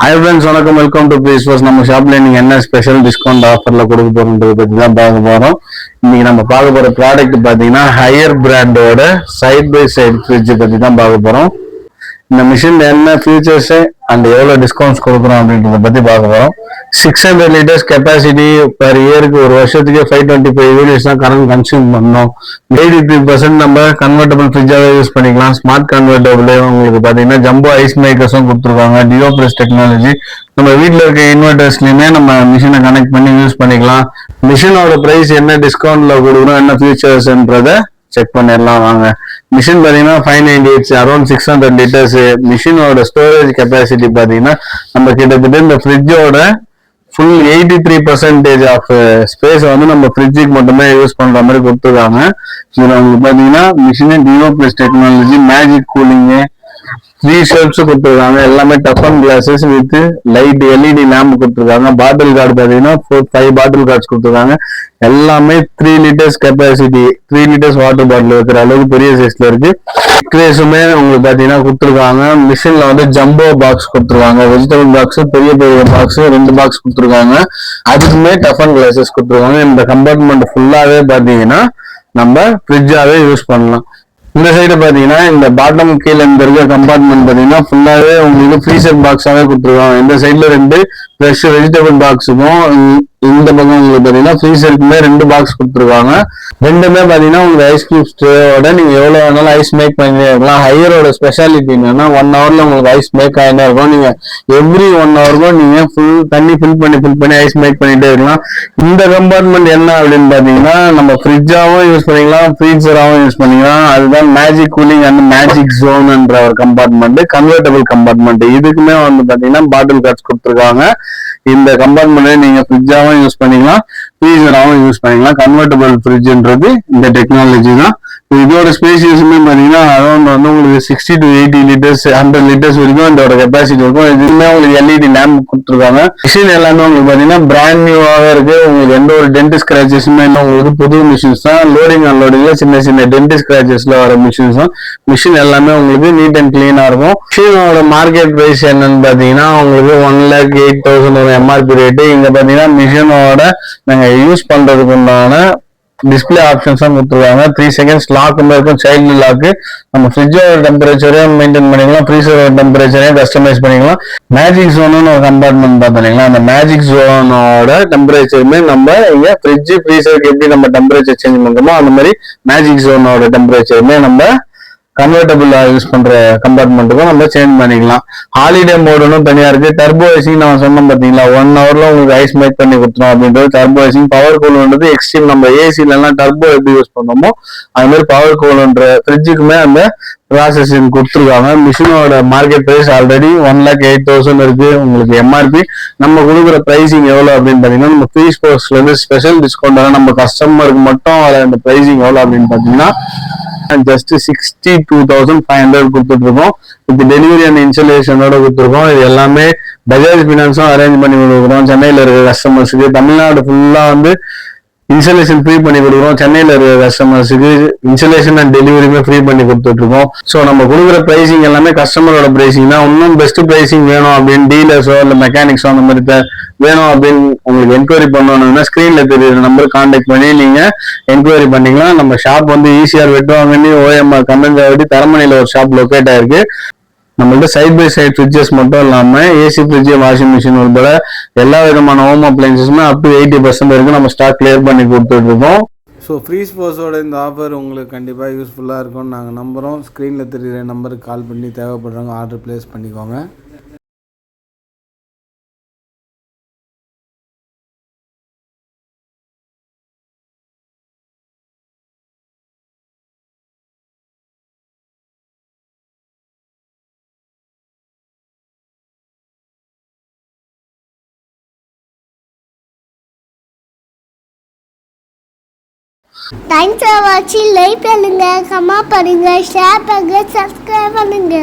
Hi friends, வணக்கம். Welcome to please first. நம்ம ஷாப்ல நீங்க என்ன ஸ்பெஷல் டிஸ்கவுண்ட் ஆஃபர்ல கொடுக்க போறோம்ன்றத பத்தி தான் பார்க்க போறோம். இன்னைக்கு நம்ம பார்க்க போற ப்ராடக்ட் பாத்தீங்கன்னா ஹையர் பிராண்டோட சைட் பை சைடு ஃப்ரிட்ஜ் பத்தி தான் பார்க்க போறோம். இந்த மிஷின்ல என்ன ஃபியூச்சர்ஸ் அண்ட் எவ்வளவு டிஸ்கவுண்ட்ஸ் கொடுக்குறோம் அப்படின்றத பத்தி பார்க்க போறோம். 600 liters கெப்பாசிட்டி பர் இயருக்கு, ஒரு வருஷத்துக்கு 525 யூனிட்ஸ் தான் கரண்ட் கன்சியூம் பண்ணோம். 83% நம்ம கன்வெர்டபிள் ஃப்ரிட்ஜாவே யூஸ் பண்ணிக்கலாம். ஸ்மார்ட் கன்வெர்டபிள் உங்களுக்கு பாத்தீங்கன்னா ஜம்போ ஐஸ் மேக்கர்ஸும் கொடுத்துருக்காங்க. Duo plus technology. நம்ம வீட்டில் இருக்க இன்வெர்டர்ஸ்லயுமே நம்ம மிஷினை கனெக்ட் பண்ணி யூஸ் பண்ணிக்கலாம். மிஷினோட பிரைஸ் என்ன டிஸ்கவுண்ட்ல கொடுக்குறோம், என்ன ஃபியூச்சர்ஸ்ன்றத செக் பண்ணிடலாம் வாங்க. மிஷின் பாத்தீங்கன்னா 598 அரௌண்ட் 600 liters. மிஷினோட ஸ்டோரேஜ் கெப்பாசிட்டி பாத்தீங்கன்னா நம்ம கிட்டத்தட்ட இந்த ஃப்ரிட்ஜோட ஃபுல் 83% ஆஃப் ஸ்பேஸ் வந்து நம்ம ஃப்ரிட்ஜுக்கு மட்டுமே யூஸ் பண்ற மாதிரி கொடுத்துருக்காங்க. இதுல உங்களுக்கு பாத்தீங்கன்னா machine duo plus technology, magic cooling, 3 shelves கொடுத்துருக்காங்க. எல்லாமே டஃபன் glasses with light LED lamp கொடுத்துருக்காங்க. பாட்டில் கார்டு பாத்தீங்கன்னா 5 பாட்டில் கார்ட்ஸ் கொடுத்துருக்காங்க. எல்லாமே 3 liters capacity, 3 liters water bottle வைக்கிற அளவுக்கு பெரிய சைஸ்ல இருக்கு. கிரேஸுமே உங்களுக்கு பாத்தீங்கன்னா கொடுத்துருக்காங்க. மிஷின்ல வந்து ஜம்போ பாக்ஸ் கொடுத்துருக்காங்க. வெஜிடபிள் பாக்ஸ், பெரிய பெரிய பாக்ஸ் 2 பாக்ஸ் கொடுத்துருக்காங்க. அதுக்குமே டஃபன் கிளாஸஸ் கொடுத்துருக்காங்க. இந்த கம்பார்ட்மெண்ட் ஃபுல்லாவே பாத்தீங்கன்னா நம்ம ஃப்ரிட்ஜாவே யூஸ் பண்ணலாம். இந்த சைடு பாத்தீங்கன்னா இந்த பாட்டம் கீழே இந்த இருக்க கம்பார்ட்மெண்ட் பாத்தீங்கன்னா ஃபுல்லாவே உங்களுக்கு ஃப்ரீசர் பாக்ஸாவே கொடுத்துருக்காங்க. இந்த சைட்ல 2 ஃப்ரெஷ் வெஜிடபிள் பாக்ஸுக்கும், இந்த பக்கம் உங்களுக்கு பாத்தீங்கன்னா ஃப்ரீசருக்குமே 2 பாக்ஸ் கொடுத்துருக்காங்க. ரெண்டுமே பாத்தீங்கன்னா உங்களுக்கு ஐஸ் கியூப் ஸ்ட்ரேவோட நீங்க எவ்வளவு வேணாலும் ஐஸ் மேக் பண்ணிட்டே இருக்கலாம். ஹையரோட ஸ்பெஷாலிட்டி என்னன்னா 1 hourல உங்களுக்கு ஐஸ் மேக் ஆகிட்டே இருக்கும். நீங்க எவ்ரி 1 hourக்கும் நீங்க தண்ணி ஃபில் பண்ணி ஐஸ் மேக் பண்ணிட்டே இருக்கலாம். இந்த கம்பார்ட்மெண்ட் என்ன அப்படின்னு பாத்தீங்கன்னா நம்ம ஃப்ரிட்ஜாவும் யூஸ் பண்ணிக்கலாம், ஃப்ரீசராவும் யூஸ் பண்ணிக்கலாம். அதுதான் மேஜிக் கூலிங் அண்ட் மேஜிக் ஜோன்ன்ற ஒரு கம்பார்ட்மெண்ட், கன்வெர்டபிள் கம்பார்ட்மெண்ட். இதுக்குமே வந்து பாத்தீங்கன்னா பாட்டில் கார்ட்ஸ் கொடுத்துருக்காங்க. இந்த கம்பார்ட்மெண்ட் நீங்க ஃப்ரிட்ஜாவும் யூஸ் பண்ணிக்கலாம், ஃப்ரீசராவும் யூஸ் பண்ணிக்கலாம். கன்வெர்டபிள் ஃப்ரிட்ஜ்ன்றது இந்த டெக்னாலஜி தான். இதோட ஸ்பேசியஸுமே பாத்தீங்கன்னா அரௌண்ட் வந்து உங்களுக்கு 60 to 80 liters 100 liters வரைக்கும் இதோட கெப்பாசிட்டி இருக்கும். இதுவுமே உங்களுக்கு எல்இடி லேம்ப் கொடுத்துருக்காங்க. மிஷின் எல்லாமே உங்களுக்கு பாத்தீங்கன்னா பிராண்ட் நியூவாவே இருக்கு. உங்களுக்கு எந்த ஒரு டென்ட் ஸ்கிராச்சஸுமே இல்லை. உங்களுக்கு புது மிஷின்ஸ் தான். லோடிங் அன்லோடிங்ல சின்ன சின்ன டென்ட் ஸ்கிராச்சஸ்ல வர மிஷின்ஸ் தான். மிஷின் எல்லாமே உங்களுக்கு நீட் அண்ட் கிளீனா இருக்கும். மிஷினோட மார்க்கெட் பிரைஸ் என்னன்னு பாத்தீங்கன்னா உங்களுக்கு 1,08,000 ஒரு எம்ஆர்பி ரேட்டு. இங்க பாத்தீங்கன்னா மிஷினோட நாங்க யூஸ் பண்றதுக்கு உண்டான டிஸ்பிளே ஆப்ஷன்ஸும் கொடுத்துருக்காங்க. 3 seconds லாக்குமே இருக்கும், சைல்டு லாக்கு. நம்ம ஃப்ரிட்ஜோட டெம்பரேச்சரையும் மெயின்டைன் பண்ணிக்கலாம், ஃப்ரீசரோட டெம்பரேச்சரையும் கஸ்டமைஸ் பண்ணிக்கலாம். மேஜிக் ஜோன்னு ஒரு கம்பார்ட்மெண்ட் பார்த்தீங்களா, அந்த மேஜிக் ஜோனோட டெம்பரேச்சருமே நம்ம இங்க ஃப்ரிட்ஜ் ஃப்ரீசருக்கு எப்படி நம்ம டெம்பரேச்சர் சேஞ்ச் பண்றோமோ அந்த மாதிரி மேஜிக் ஜோனோட டெம்பரேச்சருமே நம்ம கன்வெர்டபிள் யூஸ் பண்ற கம்பார்ட்மெண்ட்டுக்கும் நம்ம சேஞ்ச் பண்ணிக்கலாம். ஹாலிடே மோடுன்னு தனியா இருக்கு. டர்போ ஐசிங் நம்ம சொன்னோம் பாத்தீங்களா, 1 hourல உங்களுக்கு ஐஸ் மேக் பண்ணி கொடுத்துரும் அப்படின்றது டர்போ ஐசிங். பவர் கூல்ன்றது எக்ஸ்ட்ரீம். நம்ம ஏசில எல்லாம் டர்போ எப்படி யூஸ் பண்ணோமோ அது மாதிரி பவர் கூல்ன்ற ஃப்ரிட்ஜுக்குமே அந்த ப்ராசஸிங் கொடுத்துருக்காங்க. மிஷினோட மார்க்கெட் பிரைஸ் ஆல்ரெடி 1,08,000 இருக்கு. உங்களுக்கு எம்ஆர்பி நம்ம கொடுக்குற பிரைசிங் எவ்வளவு அப்படின்னு பாத்தீங்கன்னா, நம்ம ஃப்ரீ ஸ்போர்ட்ஸ்ல இருந்து ஸ்பெஷல் டிஸ்கவுண்ட் நம்ம கஸ்டமருக்கு மட்டும் வர இந்த பிரைசிங் எவ்வளவு அப்படின்னு பாத்தீங்கன்னா ஜஸ்ட் 62,500 கொடுத்துட்டு இருக்கோம். இது டெலிவரி அண்ட் இன்ஸ்டாலேஷனோட கொடுத்துருக்கோம். இது எல்லாமே பஜாஜ் பினான்ஸும் அரேஞ்ச் பண்ணி கொடுக்குறோம். சென்னையில இருக்க கஸ்டமர்ஸுக்கு தமிழ்நாடு ஃபுல்லா வந்து இன்ஸ்டாலேஷன் ஃப்ரீ பண்ணி கொடுக்குறோம். சென்னையில இருக்க கஸ்டமர்ஸுக்கு இன்ஸ்டாலேஷன் அண்ட் டெலிவரியுமே ஃப்ரீ பண்ணி கொடுத்துட்டு இருக்கோம். ஸோ நம்ம கொடுக்குற பிரைசிங் எல்லாமே கஸ்டமரோட பிரைசிங் தான். இன்னும் பெஸ்ட் பிரைசிங் வேணும் அப்படின்னு டீலர்ஸோ இல்லை மெக்கானிக்ஸோ அந்த மாதிரி வேணும் அப்படின்னு உங்களுக்கு என்கொயரி பண்ணணும்னா ஸ்கிரீன்ல தெரியுற நம்பர் கான்டாக்ட் பண்ணி நீங்க என்கொயரி பண்ணிக்கலாம். நம்ம ஷாப் வந்து ஈசிஆர் வெட்டுவாங்கன்னு OMR கம்பெனி தரமணியில ஒரு ஷாப் லொக்கேட் ஆயிருக்கு. நம்மள்ட்ட சைட் பை சைட் ஃப்ரிட்ஜஸ் மட்டும் இல்லாம ஏசி ஃப்ரிட்ஜ், வாஷிங் மிஷின் உட்பட எல்லா விதமான ஹோம் அப்ளைன்சஸுமே அப் டு 80% வரைக்கும் நம்ம ஸ்டாக் கிளியர் பண்ணி கொடுத்துட்டு இருக்கோம். ஸோ ஃப்ரீ ஸ்போர்ட்ஸோட இந்த ஆஃபர் உங்களுக்கு கண்டிப்பாக யூஸ்ஃபுல்லாக இருக்கும்னு நாங்கள் நம்புகிறோம். ஸ்க்ரீனில் தெரிகிற நம்பருக்கு கால் பண்ணி தேவைப்படுறவங்க ஆர்டர் ப்ளேஸ் பண்ணிக்கோங்க. Thanks for watching. Like பண்ணுங்க, கமெண்ட் பண்ணுங்க, ஷேர் பண்ணுங்க, சப்ஸ்கிரைப் பண்ணுங்க.